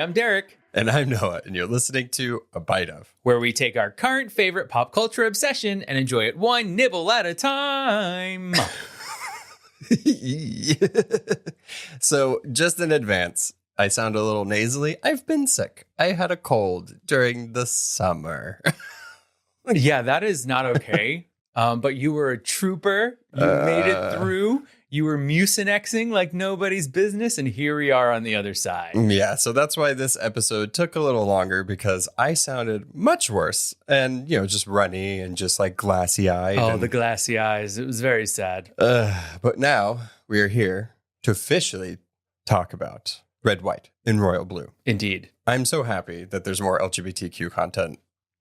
I'm Derek. And I'm Noah, and you're listening to A Bite Of, where we take our current favorite pop culture obsession and enjoy it one nibble at a time. So, just in advance, I sound a little nasally. I've been sick. I had a cold during the summer. Yeah, that is not okay. But you were a trooper. You made it through. You were mucinexing like nobody's business, and here we are on the other side. Yeah, so that's why this episode took a little longer, because I sounded much worse and, just runny and just like glassy-eyed. Oh, the glassy eyes. It was very sad. But now we are here to officially talk about Red, White, and Royal Blue. Indeed. I'm so happy that there's more LGBTQ content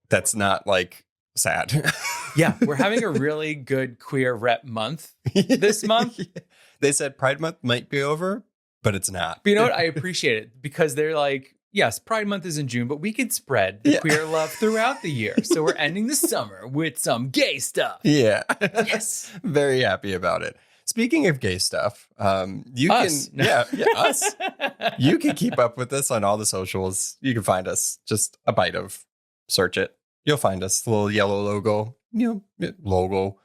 that's not like sad. Yeah, we're having a really good queer rep month this month. They said Pride Month might be over, but it's not. But you know what? I appreciate it because they're like, yes, Pride Month is in June, but we could spread the queer love throughout the year. So we're ending the summer with some gay stuff. Yeah. Yes. Very happy about it. Speaking of gay stuff, you us. can, us. You can keep up with us on all the socials. You can find us, just A Bite Of, search it. You'll find us, the little yellow logo, logo.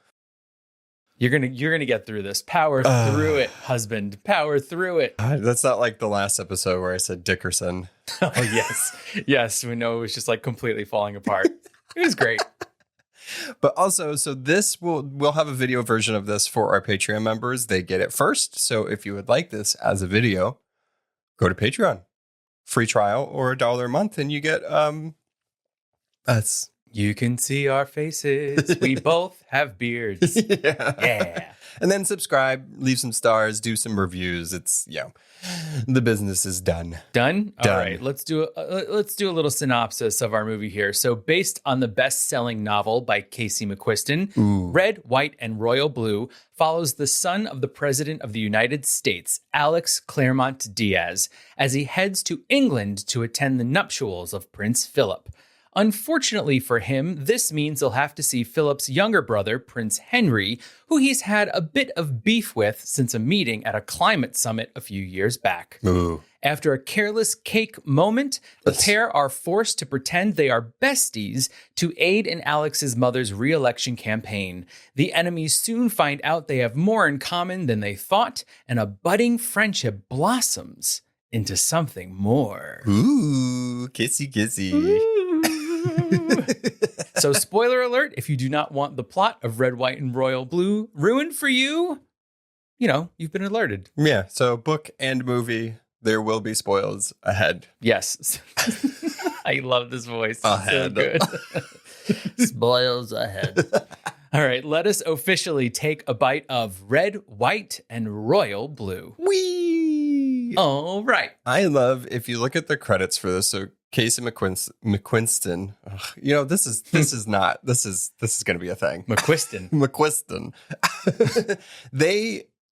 You're gonna get through this. Power through it, husband. Power through it. That's not like the last episode where I said Dickerson. Oh yes. We know it was just like completely falling apart. It was great. But also, so this we'll have a video version of this for our Patreon members. They get it first. So if you would like this as a video, go to Patreon, free trial or $1 a month, and you get us. You can see our faces. We both have beards. Yeah. And then subscribe, leave some stars, do some reviews. It's, the business is done. Done? All right. Let's do a little synopsis of our movie here. So based on the best-selling novel by Casey McQuiston, Red, White, and Royal Blue follows the son of the President of the United States, Alex Claremont Diaz, as he heads to England to attend the nuptials of Prince Philip. Unfortunately for him, this means he'll have to see Philip's younger brother, Prince Henry, who he's had a bit of beef with since a meeting at a climate summit a few years back. Ooh. After a careless cake moment, the pair are forced to pretend they are besties to aid in Alex's mother's re-election campaign. The enemies soon find out they have more in common than they thought, and a budding friendship blossoms into something more. Ooh, kissy kissy. Ooh. So spoiler alert, if you do not want the plot of Red, White, and Royal Blue ruined for you, you've been alerted. Yeah, so book and movie, there will be spoils ahead. Yes. I love this voice. Ahead. So good. Spoils ahead. All right, let us officially take a bite of Red, White, and Royal Blue. Whee! All right. I love, if you look at the credits for this, so Casey McQuiston. This is going to be a thing. McQuiston.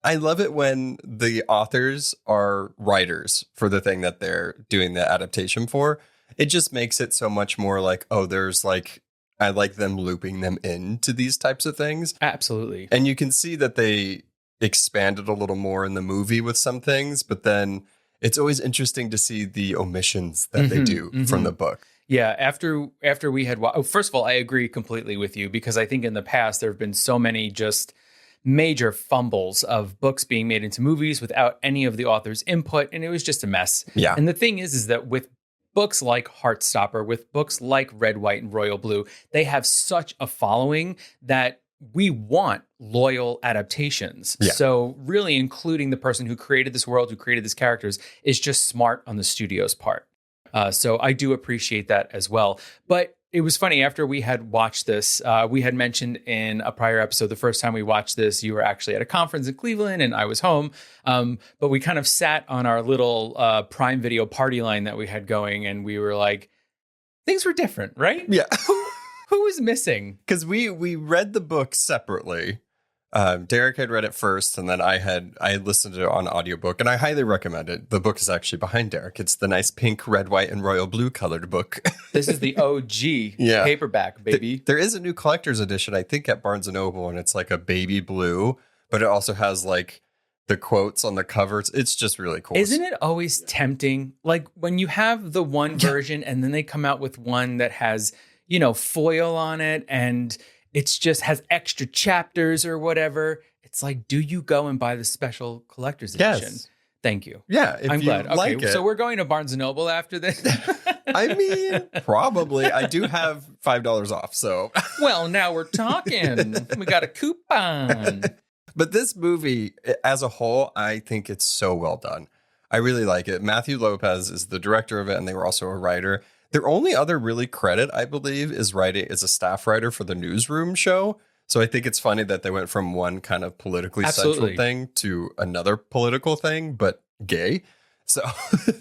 I love it when the authors are writers for the thing that they're doing the adaptation for. It just makes it so much more like, I like them looping them into these types of things. Absolutely. And you can see that they expanded a little more in the movie with some things, but then it's always interesting to see the omissions that they do from the book. Yeah, after we had first of all, I agree completely with you, because I think in the past there have been so many just major fumbles of books being made into movies without any of the author's input, and it was just a mess. Yeah. And the thing is that with books like Heartstopper, with books like Red, White, and Royal Blue, they have such a following that we want loyal adaptations. Yeah. So really including the person who created this world, who created these characters, is just smart on the studio's part. So I do appreciate that as well. But it was funny, after we had watched this, we had mentioned in a prior episode, the first time we watched this, you were actually at a conference in Cleveland and I was home. But we kind of sat on our little Prime Video party line that we had going, and we were like, things were different, right? Yeah. Who was missing? Because we read the book separately. Derek had read it first, and then I listened to it on audiobook, and I highly recommend it. The book is actually behind Derek. It's the nice pink, red, white, and royal blue colored book. This is the OG paperback, baby. There is a new collector's edition, I think, at Barnes & Noble, and it's like a baby blue, but it also has like the quotes on the covers. It's just really cool. Isn't it always tempting? Like when you have the one version and then they come out with one that has, foil on it and it's just has extra chapters or whatever. It's like, do you go and buy the special collector's edition? Yes. Thank you. Yeah. I'm glad. Okay. So we're going to Barnes & Noble after this. I mean, probably. I do have $5 off. So, well, now we're talking. We got a coupon. But this movie as a whole, I think it's so well done. I really like it. Matthew Lopez is the director of it, and they were also a writer. Their only other really credit, I believe, is writing as a staff writer for the Newsroom show. So I think it's funny that they went from one kind of politically central thing to another political thing, but gay. So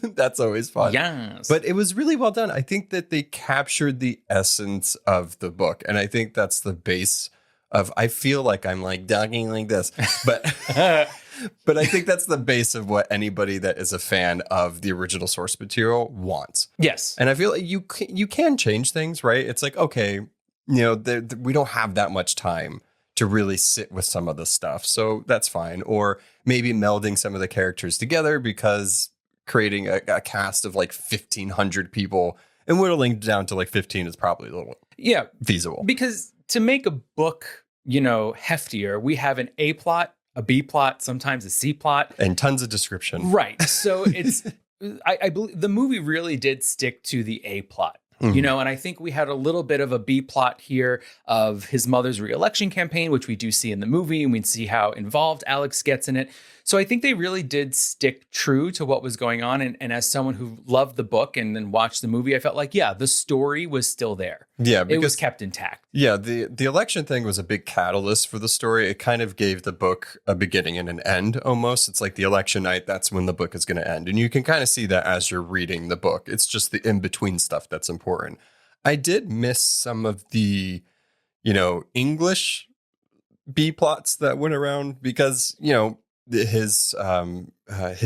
that's always fun. Yes. But it was really well done. I think that they captured the essence of the book. And I think that's the base of, I feel like I'm like dugging like this, but but I think that's the base of what anybody that is a fan of the original source material wants. Yes. And I feel like you can change things, right? It's like, okay, we don't have that much time to really sit with some of the stuff. So that's fine. Or maybe melding some of the characters together, because creating a cast of like 1,500 people and whittling down to like 15 is probably a little feasible. Because to make a book, heftier, we have an A plot, a B plot, sometimes a C plot. And tons of description. Right. So it's, I believe the movie really did stick to the A plot. And I think we had a little bit of a B plot here of his mother's reelection campaign, which we do see in the movie, and we see how involved Alex gets in it. So I think they really did stick true to what was going on. And as someone who loved the book and then watched the movie, I felt like, the story was still there. Yeah, because it was kept intact. Yeah, the election thing was a big catalyst for the story. It kind of gave the book a beginning and an end almost. It's like the election night, that's when the book is going to end. And you can kind of see that as you're reading the book. It's just the in-between stuff that's important. I did miss some of the, English B plots that went around because, his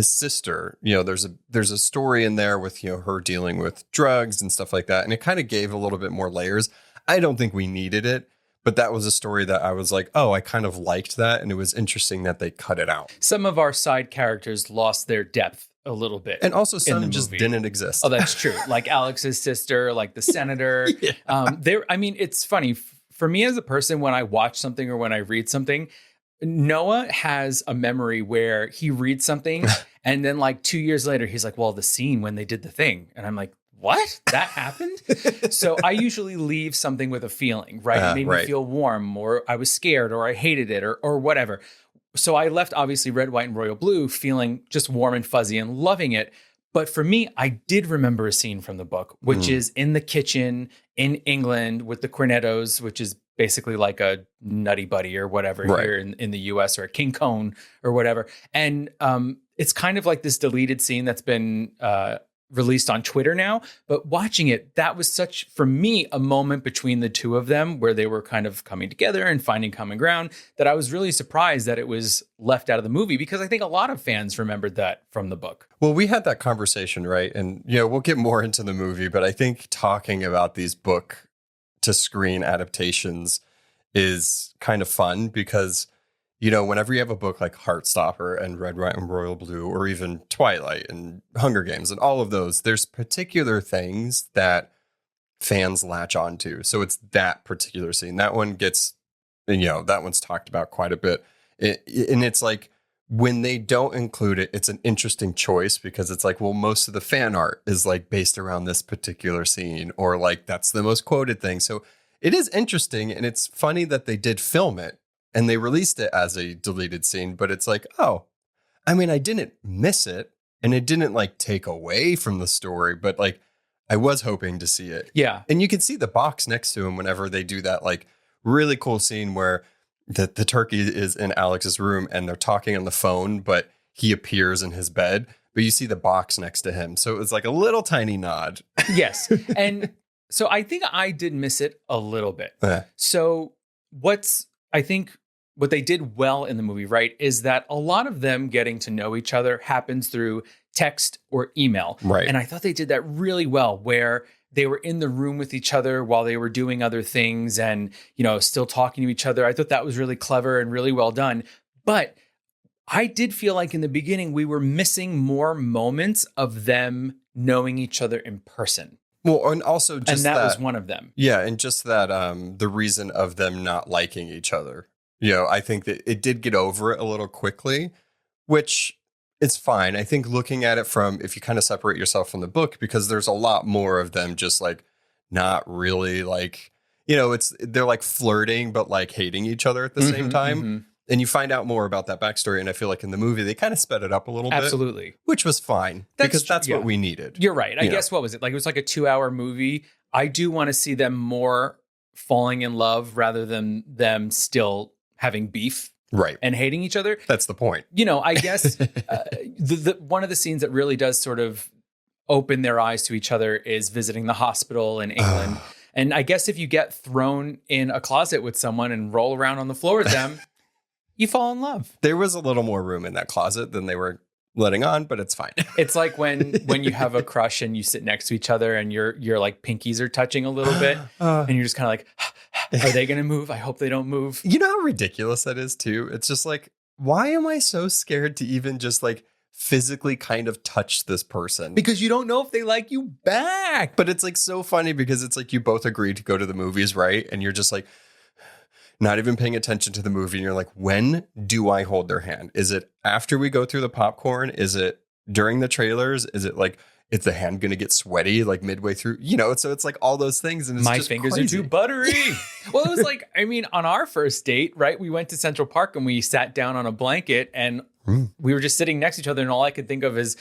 sister, there's a story in there with, her dealing with drugs and stuff like that. And it kind of gave a little bit more layers. I don't think we needed it, but that was a story that I was like, oh, I kind of liked that. And it was interesting that they cut it out. Some of our side characters lost their depth a little bit. And also some just didn't exist. Oh, that's true. Like Alex's sister, like the senator. It's funny for me as a person, when I watch something or when I read something, Noah has a memory where he reads something and then like 2 years later, he's like, well, the scene when they did the thing. And I'm like, what? That happened? So I usually leave something with a feeling, right? It made me feel warm, or I was scared, or I hated it, or whatever. So I left obviously Red, White, and Royal Blue feeling just warm and fuzzy and loving it. But for me, I did remember a scene from the book, which is in the kitchen in England with the Cornettos, which is basically like a Nutty Buddy or whatever here in the US, or a King Cone or whatever. And it's kind of like this deleted scene that's been released on Twitter now. But watching it, that was such, for me, a moment between the two of them where they were kind of coming together and finding common ground, that I was really surprised that it was left out of the movie, because I think a lot of fans remembered that from the book. Well, we had that conversation, right? And, we'll get more into the movie, but I think talking about these book to screen adaptations is kind of fun because, whenever you have a book like Heartstopper and Red, White, and Royal Blue, or even Twilight and Hunger Games and all of those, there's particular things that fans latch onto. So it's that particular scene. That one gets, that one's talked about quite a bit. And it's like, when they don't include it, it's an interesting choice, because it's like, well, most of the fan art is like based around this particular scene, or like that's the most quoted thing. So it is interesting, and it's funny that they did film it and they released it as a deleted scene, but it's like, oh, I didn't miss it, and it didn't like take away from the story, but like I was hoping to see it. Yeah. And you can see the box next to him whenever they do that like really cool scene where the turkey is in Alex's room and they're talking on the phone, but he appears in his bed, but you see the box next to him. So it was like a little tiny nod. Yes. And so I think I did miss it a little bit. So I think what they did well in the movie, right, is that a lot of them getting to know each other happens through text or email. Right. And I thought they did that really well, where they were in the room with each other while they were doing other things and, still talking to each other. I thought that was really clever and really well done. But I did feel like in the beginning we were missing more moments of them knowing each other in person. Well, and also just that was one of them. Yeah, and just that the reason of them not liking each other. I think that it did get over it a little quickly, which is fine. I think looking at it from, if you kind of separate yourself from the book, because there's a lot more of them just like not really like, they're like flirting, but like hating each other at the same time. Mm-hmm. And you find out more about that backstory. And I feel like in the movie, they kind of sped it up a little bit. Absolutely. Which was fine because that's what we needed. You're right. I guess, what was it? Like, it was like a 2-hour movie. I do want to see them more falling in love rather than them still having beef. Right. And hating each other. That's the point. I guess one of the scenes that really does sort of open their eyes to each other is visiting the hospital in England. And I guess if you get thrown in a closet with someone and roll around on the floor with them, you fall in love. There was a little more room in that closet than they were letting on, but it's fine. It's like when you have a crush and you sit next to each other and your like pinkies are touching a little bit and you're just kind of like, are they going to move? I hope they don't move. You know how ridiculous that is too? It's just like, why am I so scared to even just like physically kind of touch this person? Because you don't know if they like you back. But it's like so funny because it's like you both agreed to go to the movies, right? And you're just like, not even paying attention to the movie. And you're like, when do I hold their hand? Is it after we go through the popcorn? Is it during the trailers? Is it like, is the hand going to get sweaty like midway through? So it's like all those things. And it's my just fingers crazy. Are too buttery. Well, it was like, on our first date, right? We went to Central Park and we sat down on a blanket and we were just sitting next to each other. And all I could think of is,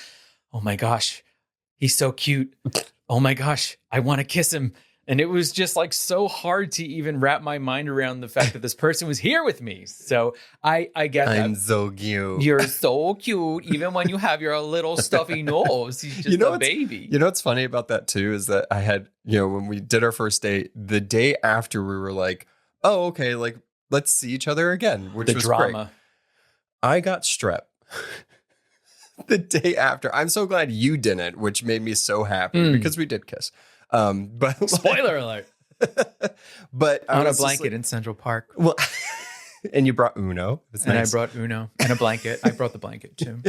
oh my gosh, he's so cute. Oh my gosh, I want to kiss him. And it was just like so hard to even wrap my mind around the fact that this person was here with me. So I get that. I'm so cute. You're so cute, even when you have your little stuffy nose. He's just a baby. You know what's funny about that too is that I had, when we did our first date, the day after we were like, oh, okay, like let's see each other again, which was drama. Great. I got strep. The day after. I'm so glad you didn't, which made me so happy because we did kiss. But spoiler alert. But on a blanket in Central Park. Well, and you brought Uno. And nice. I brought Uno and a blanket. I brought the blanket too.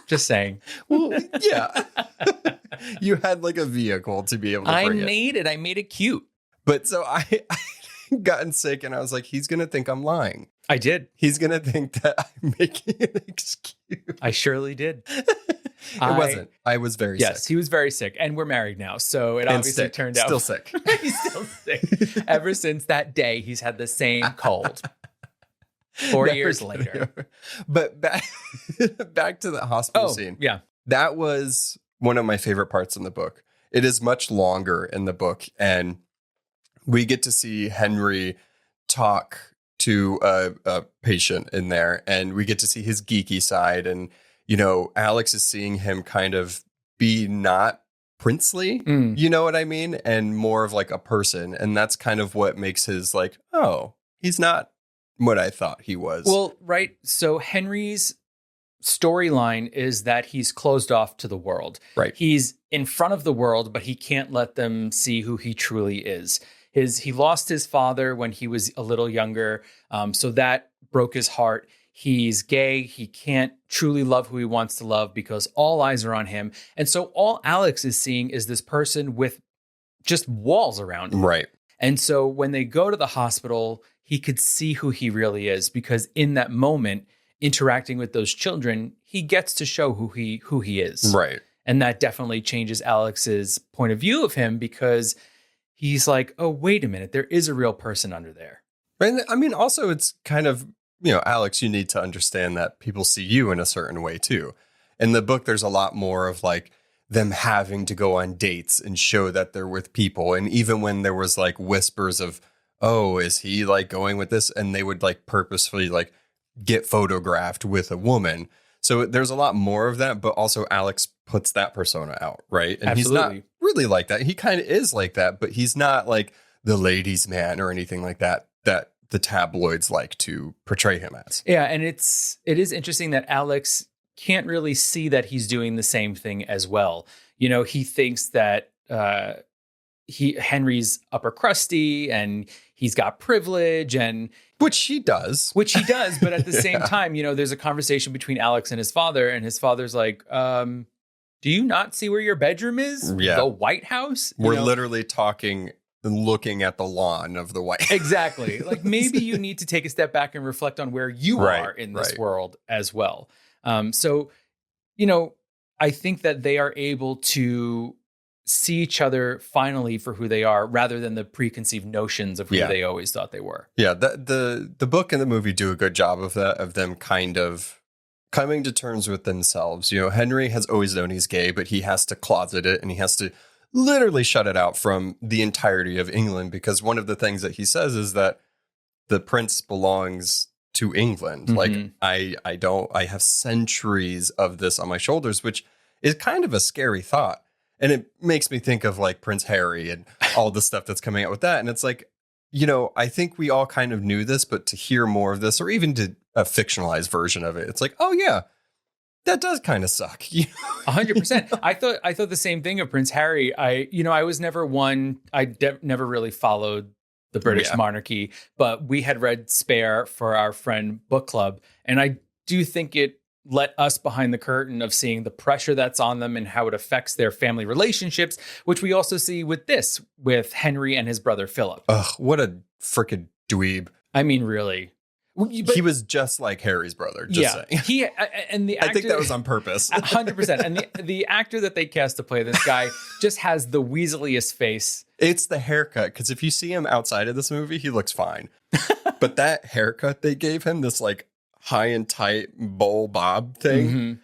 Just saying. Well, yeah. You had like a vehicle to be able to bring it. I made it cute. But so I gotten sick and I was like, he's going to think I'm lying. I did. He's going to think that I'm making an excuse. I surely did. It wasn't. I was very sick. Yes, he was very sick. And we're married now. So it obviously turned out. Still sick. He's still sick. Ever since that day, he's had the same cold. 4 years later. But back to the hospital scene. Yeah. That was one of my favorite parts in the book. It is much longer in the book. And we get to see Henry talk to a patient in there. And we get to see his geeky side. And Alex is seeing him kind of be not princely, you know what I mean? And more of like a person. And that's kind of what makes his like, oh, he's not what I thought he was. Well, right. So Henry's storyline is that he's closed off to the world. Right. He's in front of the world, but he can't let them see who he truly is. He lost his father when he was a little younger. So that broke his heart. He's gay. He can't truly love who he wants to love because all eyes are on him. And so all Alex is seeing is this person with just walls around him. Right. And so when they go to the hospital, he could see who he really is because in that moment, interacting with those children, he gets to show who he is. Right. And that definitely changes Alex's point of view of him because he's like, oh, wait a minute, there is a real person under there. And I mean, also it's kind of, Alex, you need to understand that people see you in a certain way too. In the book, there's a lot more of like them having to go on dates and show that they're with people. And even when there was like whispers of, oh, is he like going with this? And they would like purposefully like get photographed with a woman. So there's a lot more of that, but also Alex puts that persona out, right? And Absolutely. He's not really like that. He kind of is like that, but he's not like the ladies' man or anything like that the tabloids like to portray him as. Yeah, and it is interesting that Alex can't really see that he's doing the same thing as well. He thinks that Henry's upper crusty and he's got privilege and which he does. But at the same time, there's a conversation between Alex and his father's like, do you not see where your bedroom is? Yeah. The White House? We're literally talking and looking at the lawn of the White House. Exactly. Like maybe you need to take a step back and reflect on where you are in this world as well. So, I think that they are able to see each other finally for who they are rather than the preconceived notions of who they always thought they were. Yeah, the book and the movie do a good job of that, of them kind of coming to terms with themselves. Henry has always known he's gay, but he has to closet it and he has to literally shut it out from the entirety of England, because one of the things that he says is that the prince belongs to England. Mm-hmm. Like I have centuries of this on my shoulders, which is kind of a scary thought. And it makes me think of like Prince Harry and all the stuff that's coming out with that. And it's like, I think we all kind of knew this, but to hear more of this, or even to a fictionalized version of it, it's like, oh yeah, that does kind of suck. 100%. I thought the same thing of Prince Harry. I was never one. Never really followed the British monarchy, but we had read Spare for our friend book club, and I do think it let us behind the curtain of seeing the pressure that's on them and how it affects their family relationships, which we also see with Henry and his brother Philip. Ugh, what a freaking dweeb. I mean, really. But he was just like Harry's brother. Saying. I think that was on purpose. 100%. And the actor that they cast to play this guy just has the weaseliest face. It's the haircut, because if you see him outside of this movie, he looks fine. But that haircut they gave him, this like high and tight bowl bob thing,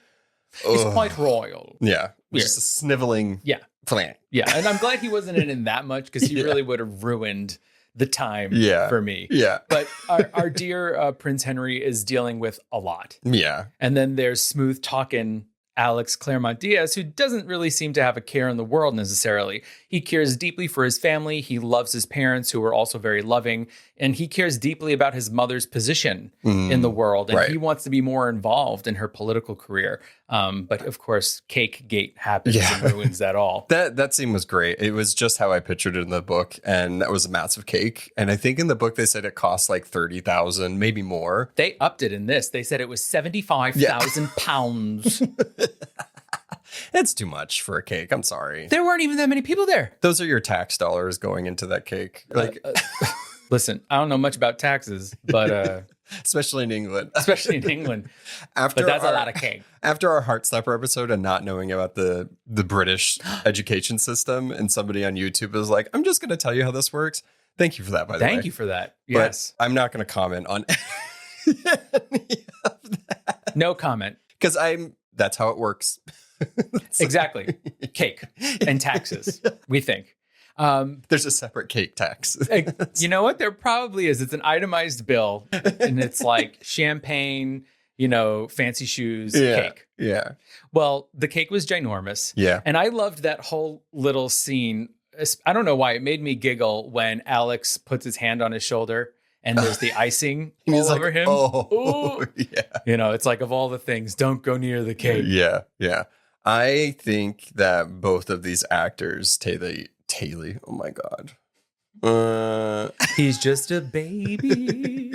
is quite royal. Yeah, just a sniveling. Plant. Yeah, and I'm glad he wasn't in that much, because he really would have ruined the time for me. Yeah. But our dear Prince Henry is dealing with a lot. Yeah. And then there's smooth talking Alex Claremont Diaz, who doesn't really seem to have a care in the world necessarily. He cares deeply for his family. He loves his parents, who are also very loving. And he cares deeply about his mother's position in the world. And he wants to be more involved in her political career. But of course, Cake Gate happens and ruins that all. That scene was great. It was just how I pictured it in the book. And that was a massive cake. And I think in the book, they said it cost like 30,000, maybe more. They upped it in this. They said it was 75,000 pounds. It's too much for a cake. I'm sorry. There weren't even that many people there. Those are your tax dollars going into that cake. Like, listen, I don't know much about taxes, but especially in England. But that's a lot of cake. After our Heartstopper episode and not knowing about the British education system, and somebody on YouTube is like, I'm just going to tell you how this works. Thank you for that, by the way. Thank you for that. Yes. But I'm not going to comment on any of that. No comment. Because that's how it works. Exactly. Cake and taxes, we think. There's a separate cake tax. You know what? There probably is. It's an itemized bill, and it's like champagne, fancy shoes, cake. Yeah. Well, the cake was ginormous. Yeah. And I loved that whole little scene. I don't know why. It made me giggle when Alex puts his hand on his shoulder and there's the icing all over him. Oh, yeah. It's like, of all the things, don't go near the cake. Yeah. Yeah. I think that both of these actors, Taylor, oh my God. He's just a baby.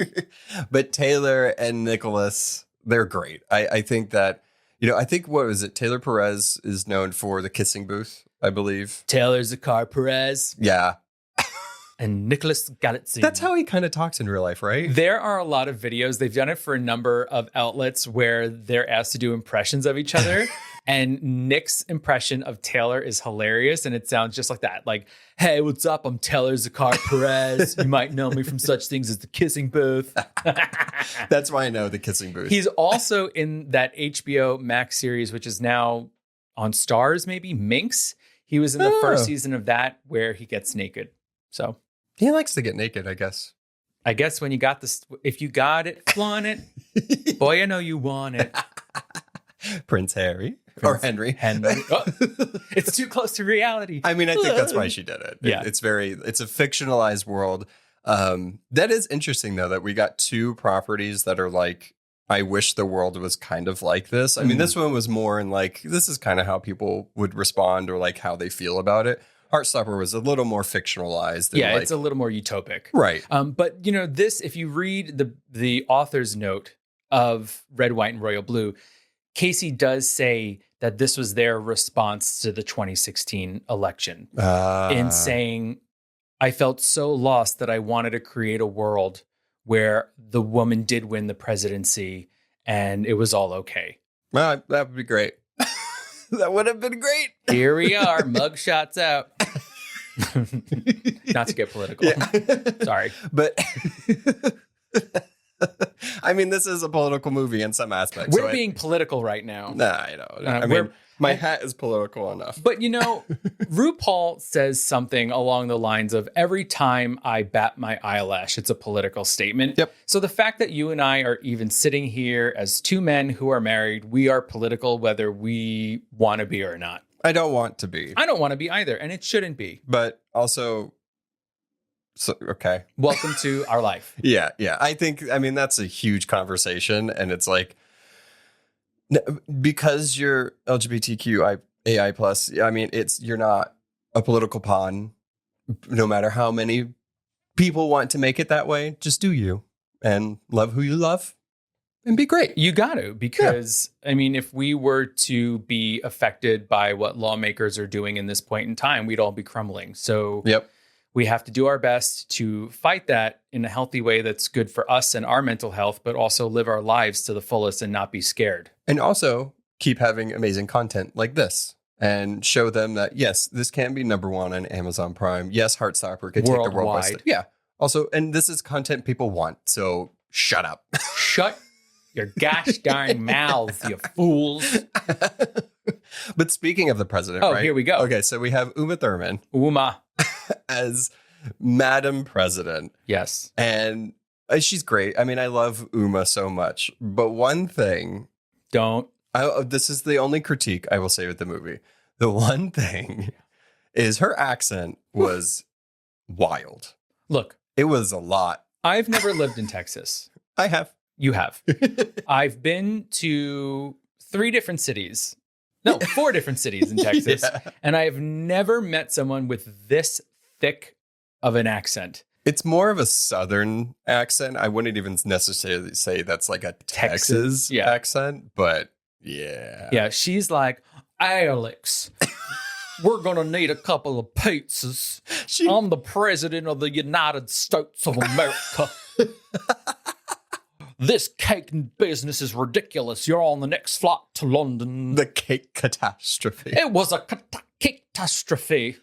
But Taylor and Nicholas, they're great. I think that, I think, what was it? Taylor Perez is known for The Kissing Booth, I believe. Taylor Zakar Perez. Yeah. And Nicholas Galitzine. That's how he kind of talks in real life, right? There are a lot of videos. They've done it for a number of outlets where they're asked to do impressions of each other. And Nick's impression of Taylor is hilarious. And it sounds just like that. Like, hey, what's up? I'm Taylor Zakar Perez. You might know me from such things as The Kissing Booth. That's why I know The Kissing Booth. He's also in that HBO Max series, which is now on Stars, maybe, Minx. He was in the first season of that where he gets naked. So he likes to get naked, I guess. I guess when you got this, if you got it, flaunt it. Boy, I know you want it. Prince Harry. Or Henry. Oh, it's too close to reality. I mean, I think that's why she did it. Yeah. It's a fictionalized world. That is interesting, though, that we got two properties that are like, I wish the world was kind of like this. I mean, this one was more in like, this is kind of how people would respond or like how they feel about it. Heartstopper was a little more fictionalized. Yeah, it's a little more utopic. Right. But, this, if you read the author's note of Red, White, and Royal Blue, Casey does say that this was their response to the 2016 election in saying, I felt so lost that I wanted to create a world where the woman did win the presidency and it was all okay. Well, that would be great. That would have been great. Here we are, mugshots out. Not to get political. Yeah. Sorry. But I mean, this is a political movie in some aspects. We're being political right now. Nah, I know. I mean, my hat is political enough. But, RuPaul says something along the lines of every time I bat my eyelash, it's a political statement. Yep. So the fact that you and I are even sitting here as two men who are married, we are political whether we want to be or not. I don't want to be. I don't want to be either, and it shouldn't be. But also... So, okay. Welcome to our life. Yeah. I mean, that's a huge conversation. And it's like, because you're LGBTQIA plus, I mean, you're not a political pawn, no matter how many people want to make it that way. Just do you and love who you love and be great. You got to, because I mean, if we were to be affected by what lawmakers are doing in this point in time, we'd all be crumbling. So yep. We have to do our best to fight that in a healthy way that's good for us and our mental health, but also live our lives to the fullest and not be scared. And also keep having amazing content like this and show them that, yes, this can be number one on Amazon Prime. Yes, Heartstopper could take the world by storm. Yeah. Also, and this is content people want. So shut up. Shut your gosh darn mouths, you fools. But speaking of the president, right? Oh, here we go. Okay, so we have Uma Thurman. As Madam President. Yes. And she's great. I mean, I love Uma so much. But one thing... this is the only critique I will say with the movie. The one thing is her accent was wild. Look. It was a lot. I've never lived in Texas. I have. You have. I've been to 4 different cities in Texas. Yeah. And I have never met someone with this thick of an accent. It's more of a Southern accent. I wouldn't even necessarily say that's like a Texas accent, but yeah. Yeah, she's like, Alex, we're going to need a couple of pizzas. I'm the president of the United States of America. This cake business is ridiculous. You're on the next flight to London. The cake catastrophe. It was a catastrophe.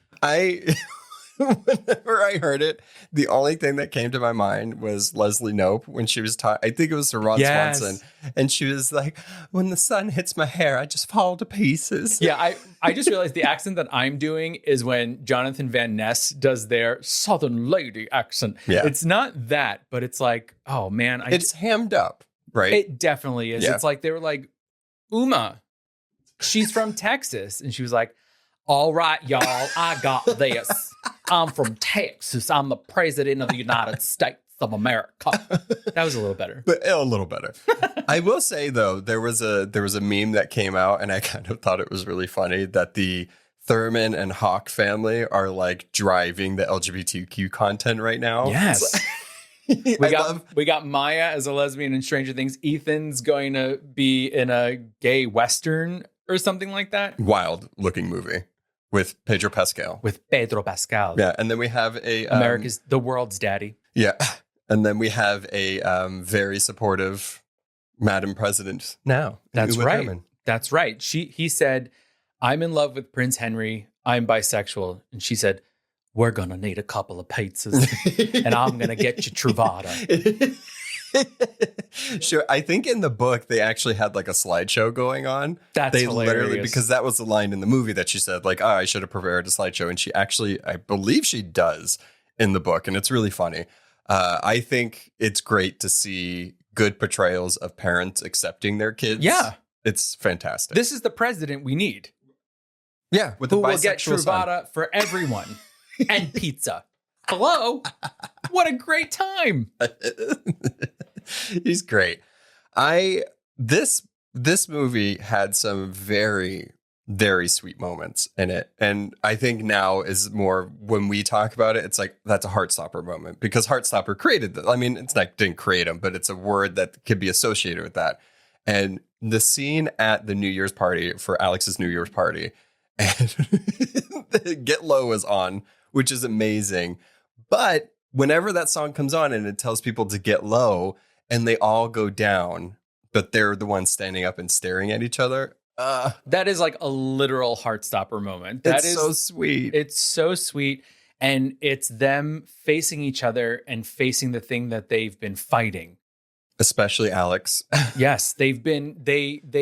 Whenever I heard it, the only thing that came to my mind was Leslie Knope when she was talking. I think it was to Ron Swanson. And she was like, when the sun hits my hair, I just fall to pieces. Yeah, I just realized the accent that I'm doing is when Jonathan Van Ness does their Southern lady accent. Yeah. It's not that, but it's like, oh man. It's hammed up, right? It definitely is. Yeah. It's like they were like, Uma, she's from Texas. And she was like, all right, y'all, I got this. I'm from Texas. I'm the president of the United States of America. That was a little better. But a little better. I will say, though, there was a meme that came out, and I kind of thought it was really funny that the Thurman and Hawk family are like driving the LGBTQ content right now. Yes. We got Maya as a lesbian in Stranger Things. Ethan's going to be in a gay Western or something like that. Wild looking movie. With Pedro Pascal. Yeah, and then we have the world's daddy. Yeah, and then we have a very supportive Madam President now. That's right. Thurman. That's right. He said, I'm in love with Prince Henry. I'm bisexual. And she said, we're going to need a couple of pizzas. And I'm going to get you Truvada. Sure. I think in the book, they actually had like a slideshow going on. That's hilarious. Literally, because that was the line in the movie that she said, like, I should have prepared a slideshow. And she actually, I believe she does in the book. And it's really funny. I think it's great to see good portrayals of parents accepting their kids. Yeah. It's fantastic. This is the president we need. Yeah. Who will get Truvada for everyone and pizza. Hello. What a great time. He's great. This movie had some very, very sweet moments in it. And I think now is more when we talk about it, it's like that's a Heartstopper moment because Heartstopper created I mean, it's not didn't create them, but it's a word that could be associated with that. And the scene at the New Year's party for Alex's New Year's party and Get Low is on, which is amazing. But whenever that song comes on and it tells people to get low and they all go down, but they're the ones standing up and staring at each other. That is like a literal Heartstopper moment. That is so sweet. It's so sweet. And it's them facing each other and facing the thing that they've been fighting. Especially Alex. Yes, they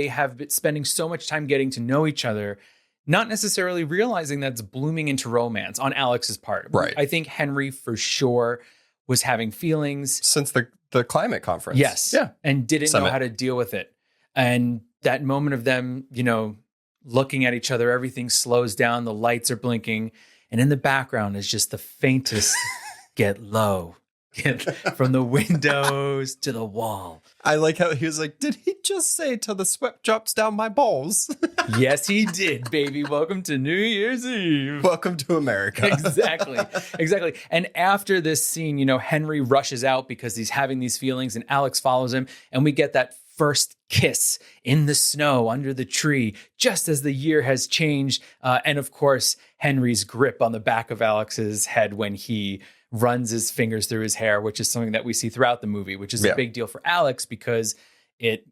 have been spending so much time getting to know each other, not necessarily realizing that's blooming into romance on Alex's part. Right. I think Henry for was having feelings. Since the climate conference. Yes. Yeah. And didn't know how to deal with it. And that moment of them, looking at each other, everything slows down, the lights are blinking, and in the background is just the faintest get low. From the windows to the wall. I like how he was like, did he just say till the sweat drops down my balls? Yes, he did, baby. Welcome to New Year's Eve. Welcome to America. Exactly. And after this scene, Henry rushes out because he's having these feelings and Alex follows him. And we get that first kiss in the snow under the tree, just as the year has changed. And of course, Henry's grip on the back of Alex's head when he runs his fingers through his hair, which is something that we see throughout the movie, which is a big deal for Alex because it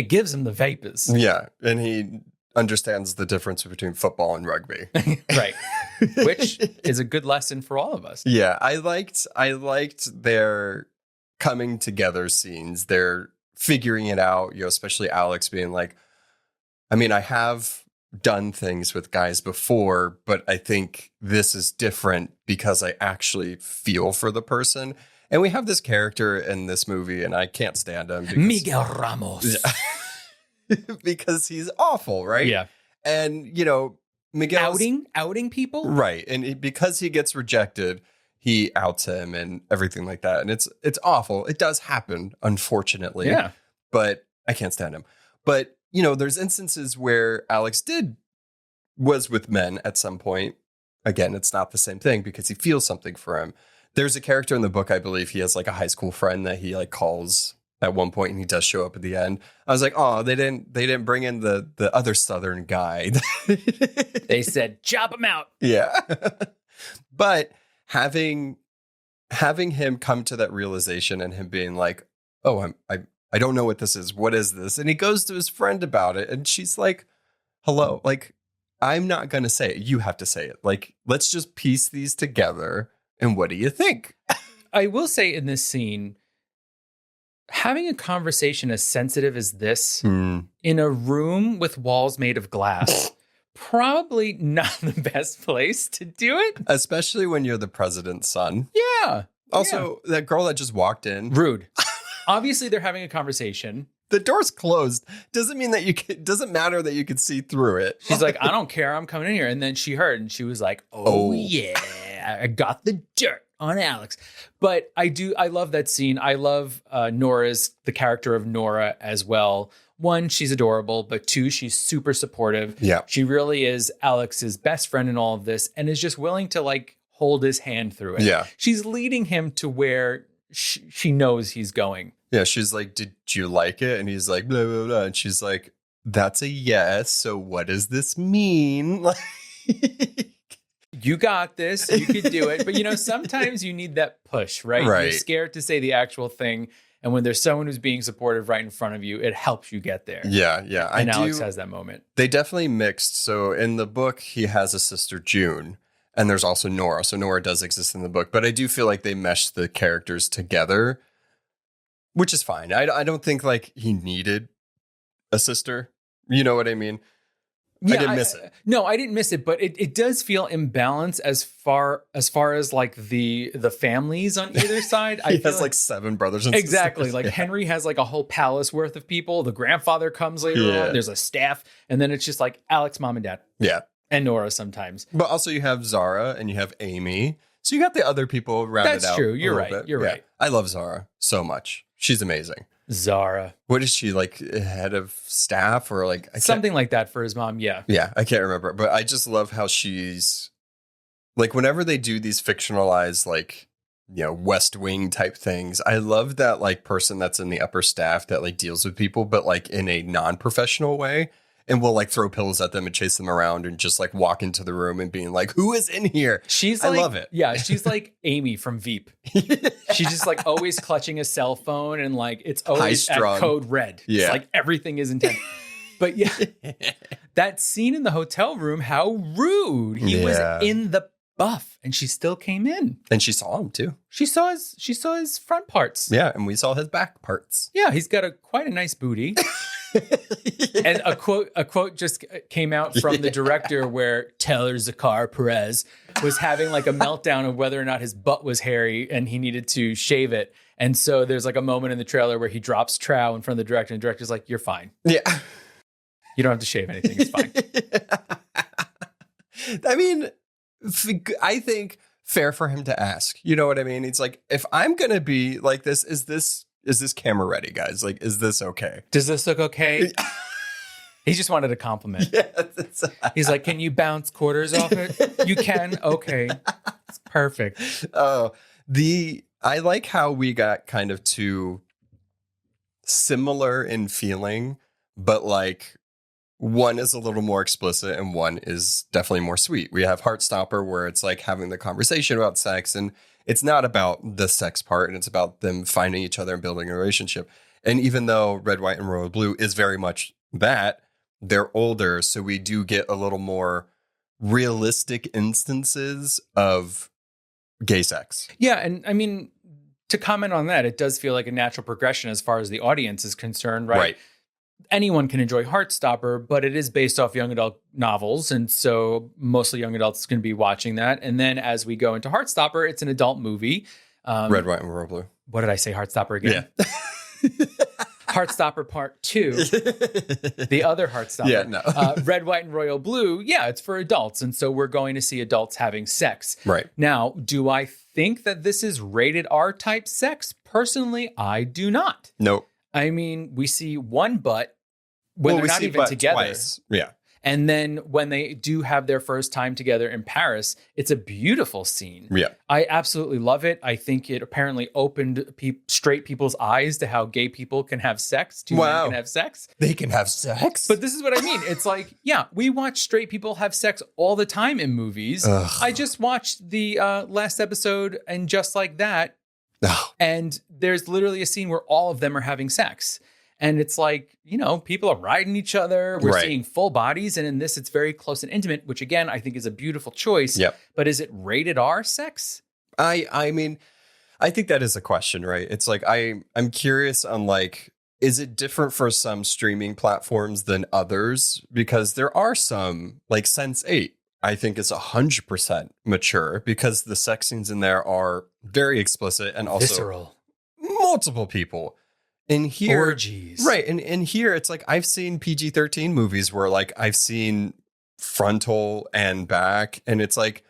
gives him the vapors. Yeah. And he understands the difference between football and rugby. Right. Which is a good lesson for all of us. Yeah. I liked their coming together scenes. They're figuring it out, especially Alex being like, I mean, I have done things with guys before, but I think this is different because I actually feel for the person. And we have this character in this movie, and I can't stand him. Miguel Ramos. Yeah. Because he's awful, right? Yeah. And, Miguel outing people? Right. And because he gets rejected, he outs him and everything like that. And it's awful. It does happen, unfortunately. Yeah. But I can't stand him. But there's instances where Alex was with men at some point. Again, it's not the same thing because he feels something for him. There's a character in the book, I believe he has like a high school friend that he like calls at one point, and he does show up at the end. I was like, oh, they didn't bring in the other Southern guy. They said, chop him out. Yeah. But having him come to that realization and him being like, oh, I don't know what this is. What is this? And he goes to his friend about it. And she's like, hello, like, I'm not going to say it. You have to say it. Like, let's just piece these together. And what do you think? I will say in this scene, having a conversation as sensitive as this in a room with walls made of glass, probably not the best place to do it. Especially when you're the president's son. Yeah. Also, that girl that just walked in. Rude. Obviously, they're having a conversation. The door's closed. Doesn't mean that doesn't matter that you could see through it. She's like, I don't care. I'm coming in here. And then she heard and she was like, oh. Yeah, I got the dirt on Alex. But I love that scene. I love the character of Nora as well. One, she's adorable, but two, she's super supportive. Yeah. She really is Alex's best friend in all of this and is just willing to like hold his hand through it. Yeah. She's leading him to where she knows he's going. Yeah, she's like, did you like it? And he's like, blah, blah, blah. And she's like, that's a yes. So what does this mean? You got this. You could do it. But, sometimes you need that push, right? Right. You're scared to say the actual thing. And when there's someone who's being supportive right in front of you, it helps you get there. Yeah. And Alex has that moment. They definitely mixed. So in the book, he has a sister, June. And there's also Nora. So Nora does exist in the book. But I do feel like they meshed the characters together, which is fine. I don't think like he needed a sister. You know what I mean? Yeah, I didn't miss it. No, I didn't miss it. But it does feel imbalanced as far as like the families on either side. He has like 7 brothers and sisters. Exactly. Like Henry has like a whole palace worth of people. The grandfather comes later on. There's a staff. And then it's just like Alex, mom and dad. Yeah. And Nora sometimes. But also you have Zara and you have Amy. So you got the other people rounded out. That's true. You're right. You're right. I love Zara so much. She's amazing. Zara. What is she, like, head of staff or like Something like that for his mom. Yeah. Yeah, I can't remember. But I just love how she's like, whenever they do these fictionalized, like, West Wing type things, I love that, like, person that's in the upper staff that, like, deals with people, but, like, in a non-professional way, and will, like, throw pills at them and chase them around and just, like, walk into the room and being like, who is in here? I love it. Yeah, she's like Amy from Veep. She's just, like, always clutching a cell phone, and, like, it's always at code red. Yeah. It's like everything is intense. But yeah, that scene in the hotel room, how rude. He was in the buff, and she still came in. And she saw him too. She saw his front parts. Yeah, and we saw his back parts. Yeah, he's got quite a nice booty. And a quote just came out from the director where Taylor Zakar Perez was having like a meltdown of whether or not his butt was hairy and he needed to shave it. And so there's like a moment in the trailer where he drops trow in front of the director, and the director's like, "You're fine. Yeah. You don't have to shave anything. It's fine." I mean, I think fair for him to ask. You know what I mean? It's like, if I'm going to be like this, is this camera ready, guys? Like, is this okay? Does this look okay? He just wanted a compliment. Yeah, he's like, "Can you bounce quarters off it?" "You can." "Okay. It's perfect." Oh, I like how we got kind of too similar in feeling, but like one is a little more explicit and one is definitely more sweet. We have Heartstopper, where it's like having the conversation about sex, and it's not about the sex part, and it's about them finding each other and building a relationship. And even though Red, White, and Royal Blue is very much that, they're older, so we do get a little more realistic instances of gay sex. Yeah, and I mean, to comment on that, it does feel like a natural progression as far as the audience is concerned, right? Anyone can enjoy Heartstopper, but it is based off young adult novels, and so mostly young adults can be watching that. And then as we go into Heartstopper, it's an adult movie. Red, White, and Royal Blue. What did I say? Heartstopper again? Yeah. Heartstopper Part 2, the other Heartstopper. Yeah, no. Red, White, and Royal Blue, yeah, it's for adults, and so we're going to see adults having sex. Right. Now, do I think that this is rated R type sex? Personally, I do not. Nope. I mean, we see one butt when they're not even together. Twice. Yeah. And then when they do have their first time together in Paris, it's a beautiful scene. Yeah. I absolutely love it. I think it apparently opened straight people's eyes to how gay people can have sex. Two men can have sex. They can have sex? But this is what I mean. It's like, yeah, we watch straight people have sex all the time in movies. Ugh. I just watched the last episode, and Just Like That. Ugh. And there's literally a scene where all of them are having sex. And it's like, people are riding each other. We're seeing full bodies. And in this, it's very close and intimate, which again, I think is a beautiful choice. Yep. But is it rated R sex? I mean, I think that is a question, right? It's like, I'm curious on like, is it different for some streaming platforms than others? Because there are some, like Sense8, I think is 100% mature, because the sex scenes in there are very explicit and also visceral. Multiple people. In here, orgies. Right. And in here, it's like, I've seen PG-13 movies where like I've seen frontal and back, and it's like,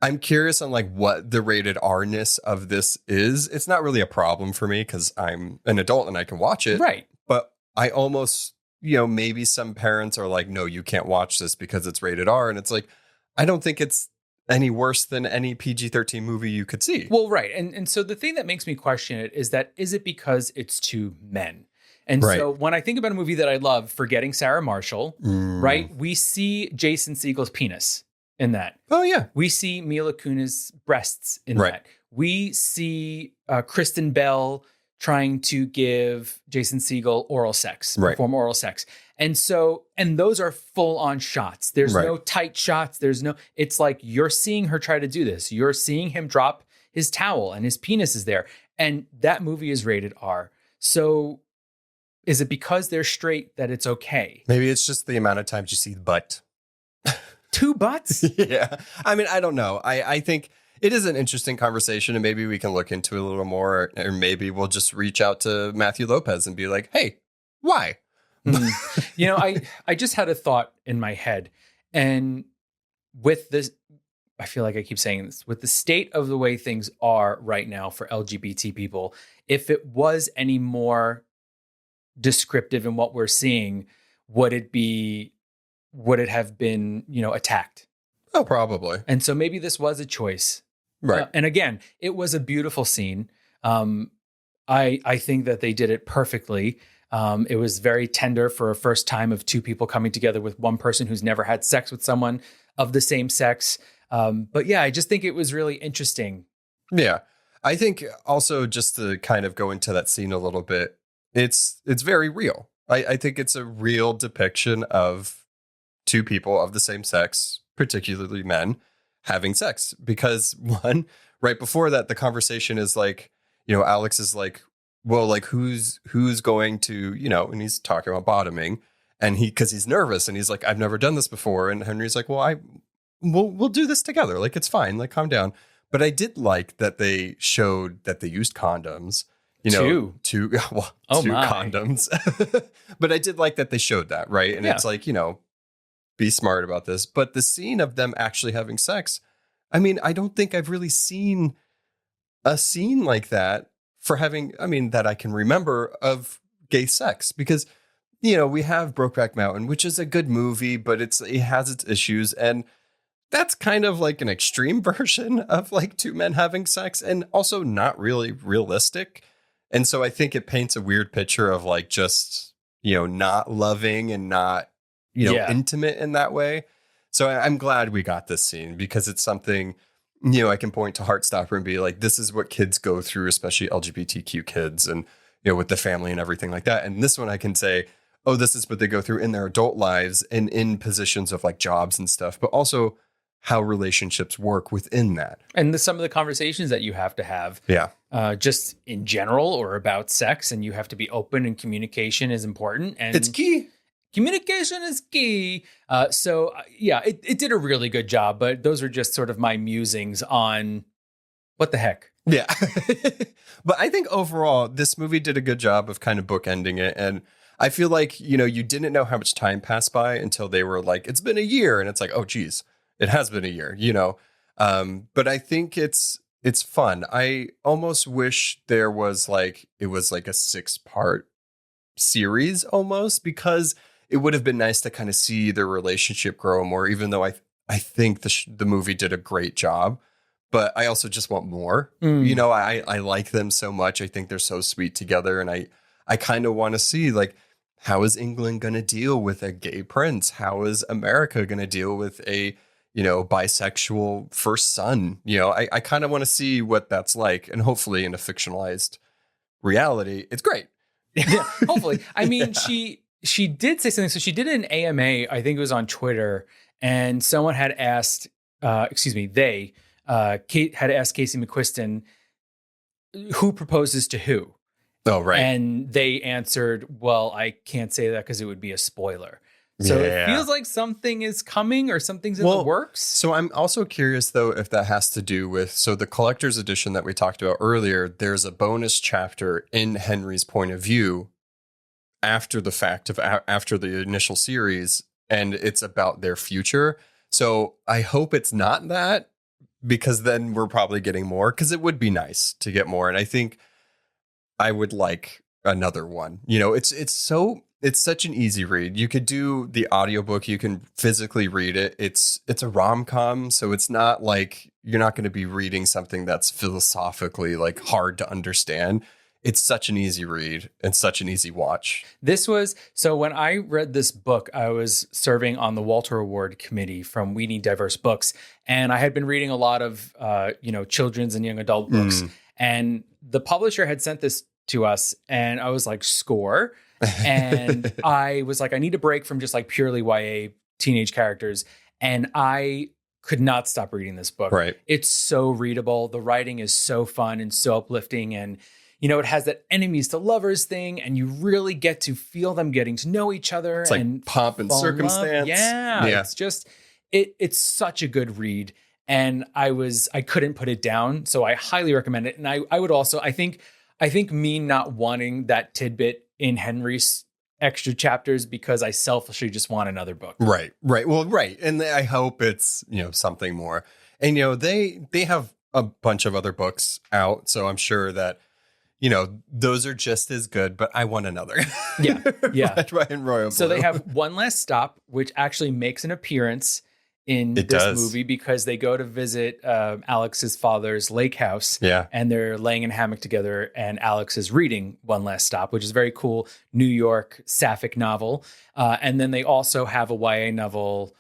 I'm curious on like what the rated R-ness of this is. It's not really a problem for me because I'm an adult and I can watch it. Right. But I almost, maybe some parents are like, no, you can't watch this because it's rated R. And it's like, I don't think it's any worse than any PG-13 movie you could see. Well, right. And so the thing that makes me question it is it because it's two men? And so when I think about a movie that I love, Forgetting Sarah Marshall, right? We see Jason Segel's penis in that. Oh, yeah. We see Mila Kunis' breasts in that. We see Kristen Bell trying to give Jason Segel oral sex, perform oral sex. And so, and those are full on shots. There's no tight shots. It's like you're seeing her try to do this. You're seeing him drop his towel and his penis is there. And that movie is rated R. So is it because they're straight that it's okay? Maybe it's just the amount of times you see the butt. Two butts? Yeah. I mean, I don't know. I think it is an interesting conversation, and maybe we can look into it a little more, or maybe we'll just reach out to Matthew Lopez and be like, hey, why? I just had a thought in my head, and with this, I feel like I keep saying this, with the state of the way things are right now for LGBT people, if it was any more descriptive in what we're seeing, would it have been, attacked? Oh, probably. And so maybe this was a choice. Right. And again, it was a beautiful scene. I think that they did it perfectly. It was very tender for a first time of two people coming together with one person who's never had sex with someone of the same sex. But yeah, I just think it was really interesting. Yeah. I think also, just to kind of go into that scene a little bit, it's very real. I think it's a real depiction of two people of the same sex, particularly men, having sex. Because one, right before that, the conversation is like, Alex is like, well, like who's going to, and he's talking about bottoming, and because he's nervous, and he's like, I've never done this before. And Henry's like, well, we'll do this together. Like, it's fine. Like, calm down. But I did like that they showed that they used condoms. Two condoms. But I did like that they showed that, right? And it's like, be smart about this. But the scene of them actually having sex, I mean, I don't think I've really seen a scene like that that I can remember of gay sex. Because, we have Brokeback Mountain, which is a good movie, but it has its issues. And that's kind of like an extreme version of like two men having sex, and also not really realistic. And so I think it paints a weird picture of like just, not loving and not, intimate in that way. So I'm glad we got this scene, because it's something, I can point to Heartstopper and be like, this is what kids go through, especially LGBTQ kids, and, with the family and everything like that. And this one I can say, oh, this is what they go through in their adult lives and in positions of like jobs and stuff, but also how relationships work within that. And some of the conversations that you have to have. Yeah. Just in general or about sex, and you have to be open, and communication is important. And it's key. Communication is key. It did a really good job, but those are just sort of my musings on what the heck. Yeah. But I think overall, this movie did a good job of kind of bookending it. And I feel like, you didn't know how much time passed by until they were like, it's been a year. And it's like, oh, geez, it has been a year, But I think it's fun. I almost wish it was like a 6-part series almost, because it would have been nice to kind of see their relationship grow more, even though I think the movie did a great job. But I also just want more. I like them so much. I think they're so sweet together. And I kind of want to see, like, how is England going to deal with a gay prince? How is America going to deal with a, bisexual first son? I kind of want to see what that's like. And hopefully in a fictionalized reality, it's great. Yeah, hopefully. I mean, she did say something. So she did an AMA, I think it was on Twitter, and someone had asked, Kate had asked Casey McQuiston, who proposes to who? Oh, right. And they answered, well, I can't say that because it would be a spoiler. So It feels like something is coming, or something's in the works. So I'm also curious, though, if that has to do with, the collector's edition that we talked about earlier, there's a bonus chapter in Henry's point of view after the fact of after the initial series, and it's about their future. So I hope it's not that, because then we're probably getting more, because it would be nice to get more. And I think I would like another one. It's such an easy read. You could do the audiobook, you can physically read it. It's a rom-com, so it's not like you're not going to be reading something that's philosophically like hard to understand. It's such an easy read and such an easy watch. So when I read this book, I was serving on the Walter Award committee from We Need Diverse Books. And I had been reading a lot of, children's and young adult books. And the publisher had sent this to us, and I was like, score. And I was like, I need a break from just like purely YA teenage characters. And I could not stop reading this book. Right. It's so readable. The writing is so fun and so uplifting. And it has that enemies to lovers thing, and you really get to feel them getting to know each other. It's like and pomp and circumstance. Yeah. It's just, it's such a good read. And I couldn't put it down. So I highly recommend it. And I would also, I think me not wanting that tidbit in Henry's extra chapters, because I selfishly just want another book. Right. Well, right. And I hope it's, something more. And, they have a bunch of other books out. So I'm sure that, those are just as good, but I want another. Yeah. Red, white, and royal blue. So they have One Last Stop, which actually makes an appearance in movie because they go to visit Alex's father's lake house. Yeah. And they're laying in a hammock together, and Alex is reading One Last Stop, which is a very cool New York sapphic novel. And then they also have a YA novel,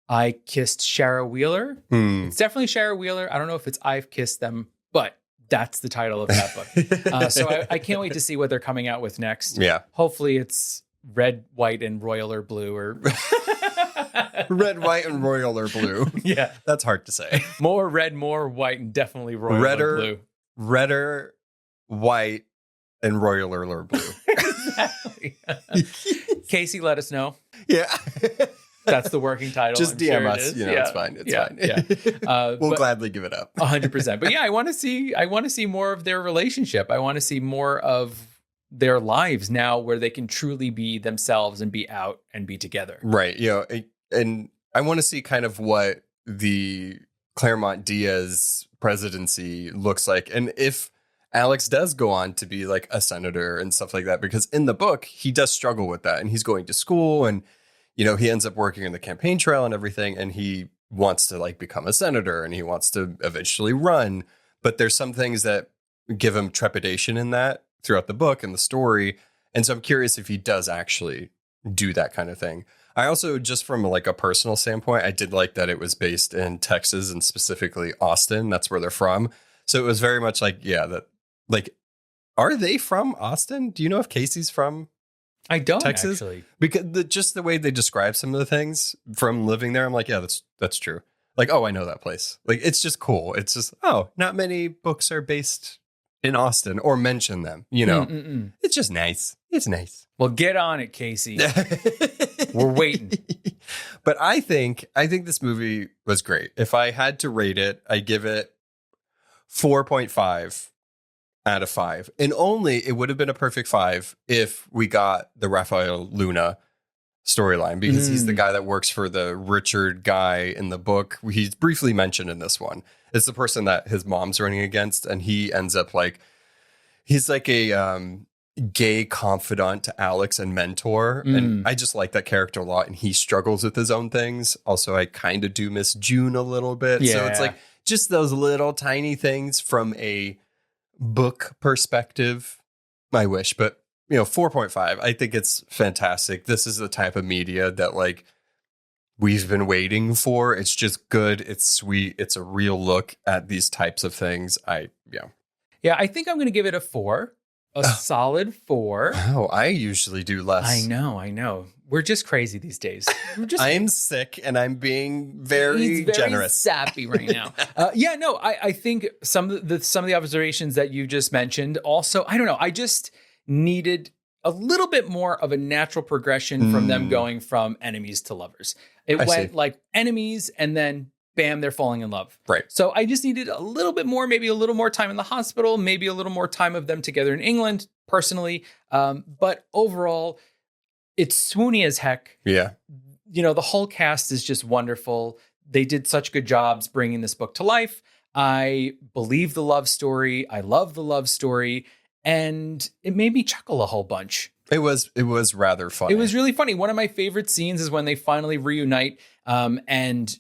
I Kissed Shara Wheeler. It's definitely Shara Wheeler. I don't know if it's I've Kissed Them, but that's the title of that book. So I can't wait to see what they're coming out with next. Yeah. Hopefully it's red, white, and royal or blue, or red, white, and royal or blue. Yeah. That's hard to say. More red, more white, and definitely royal or blue. Redder, white, and royal or blue. Exactly. Casey, let us know. Yeah. That's the working title. Just DM us. It's fine. It's fine. Yeah. We'll gladly give it up. 100%. But yeah, I want to see more of their relationship. I want to see more of their lives now where they can truly be themselves and be out and be together. Right. And I want to see kind of what the Claremont Diaz presidency looks like. And if Alex does go on to be like a senator and stuff like that, because in the book, he does struggle with that, and he's going to school, and he ends up working in the campaign trail and everything, and he wants to like become a senator, and he wants to eventually run. But there's some things that give him trepidation in that throughout the book and the story. And so I'm curious if he does actually do that kind of thing. I also, just from like a personal standpoint, I did like that it was based in Texas, and specifically Austin. That's where they're from. So it was very much like, are they from Austin? Do you know if Casey's from I don't Texas? Actually. Because just the way they describe some of the things from living there, I'm like, yeah, that's true. Like, oh, I know that place. Like, it's just cool. It's just, not many books are based in Austin or mention them, It's just nice. It's nice. Well, get on it, Casey. We're waiting. But I think this movie was great. If I had to rate it, I give it 4.5 out of 5. And only it would have been a perfect 5 if we got the Raphael Luna storyline, because he's the guy that works for the Richard guy in the book. He's briefly mentioned in this one. It's the person that his mom's running against, and he ends up he's like a gay confidant to Alex and mentor. And I just like that character a lot, and he struggles with his own things. Also, I kind of do miss June a little bit. Yeah. So it's like just those little tiny things from a book perspective. I wish, but 4.5. I think it's fantastic. This is the type of media that we've been waiting for. It's just good. It's sweet. It's a real look at these types of things. Yeah, I think I'm going to give it a 4. A solid 4. Oh, I usually do less. I know. We're just crazy these days. I'm sick, and I'm being very generous. Sappy right now. I think some of the observations that you just mentioned. Also, I don't know. I just needed a little bit more of a natural progression from them going from enemies to lovers. It went like enemies, and then bam, they're falling in love. Right. So I just needed a little bit more, maybe a little more time in the hospital, maybe a little more time of them together in England, personally. But overall, it's swoony as heck. Yeah. The whole cast is just wonderful. They did such good jobs bringing this book to life. I believe the love story. I love the love story. And it made me chuckle a whole bunch. It was rather funny. It was really funny. One of my favorite scenes is when they finally reunite, and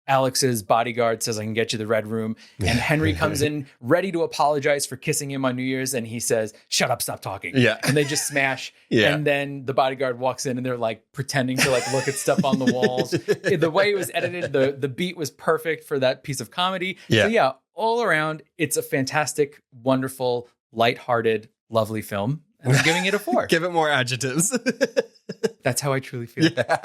Alex's bodyguard says, "I can get you the red room." And Henry comes in ready to apologize for kissing him on New Year's. And he says, "Shut up, stop talking." Yeah. And they just smash. Yeah. And then the bodyguard walks in, and they're pretending to look at stuff on the walls. The way it was edited, the beat was perfect for that piece of comedy. Yeah. So yeah, all around, it's a fantastic, wonderful, lighthearted, lovely film. And I'm giving it a 4. Give it more adjectives. That's how I truly feel. Yeah.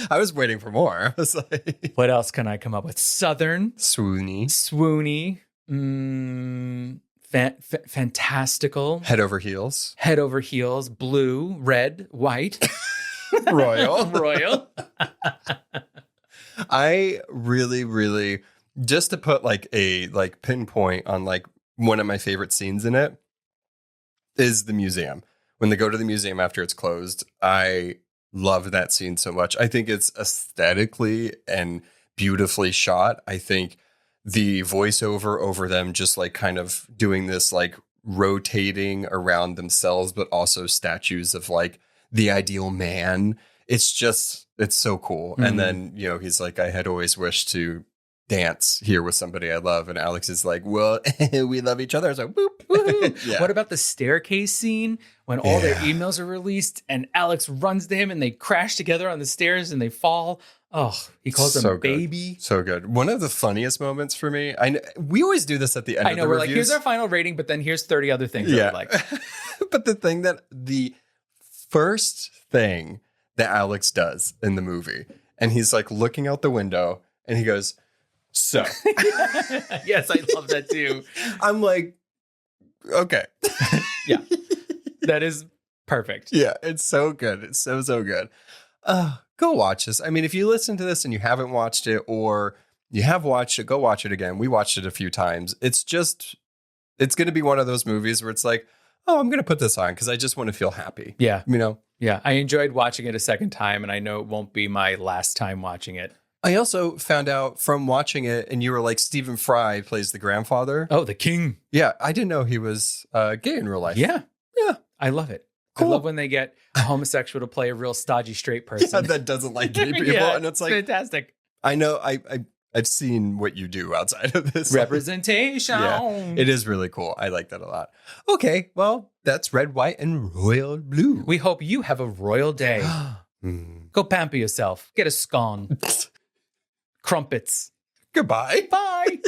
I was waiting for more. I was like, what else can I come up with? Southern. Swoony. Fantastical. Head over heels. Head over heels. Blue, red, white. Royal. I really, really, just to put a pinpoint on one of my favorite scenes in it, is the museum. When they go to the museum after it's closed, I love that scene so much. I think it's aesthetically and beautifully shot. I think the voiceover over them just kind of doing this rotating around themselves, but also statues of like the ideal man. It's so cool. And then, he's like, I had always wished to dance here with somebody I love. And Alex is like, well, we love each other. I was like, whoop, woohoo. Yeah. What about the staircase scene when all their emails are released and Alex runs to him and they crash together on the stairs and they fall? Oh, he calls him baby. So good. One of the funniest moments for me. We always do this at the end of the reviews. We're like, here's our final rating, but then here's 30 other things that we like. But the first thing that Alex does in the movie, and he's like looking out the window and he goes, so. Yes, I love that too. I'm like, okay. Yeah. That is perfect. Yeah, it's so good. It's so good. Go watch this. I mean, if you listen to this and you haven't watched it, or you have watched it, go watch it again. We watched it a few times. It's going to be one of those movies where it's like, oh, I'm going to put this on because I just want to feel happy. Yeah. Yeah. I enjoyed watching it a second time, and I know it won't be my last time watching it. I also found out from watching it, and you were like, Stephen Fry plays the grandfather. Oh, the king. Yeah. I didn't know he was gay in real life. Yeah. Yeah. I love it. Cool. I love when they get a homosexual to play a real stodgy straight person. Yeah, that doesn't like gay people. Yeah, and it's like, fantastic. I know I've seen what you do outside of this. Representation. Yeah, it is really cool. I like that a lot. Okay, well, that's red, white, and royal blue. We hope you have a royal day. Go pamper yourself. Get a scone. Crumpets. Goodbye. Bye.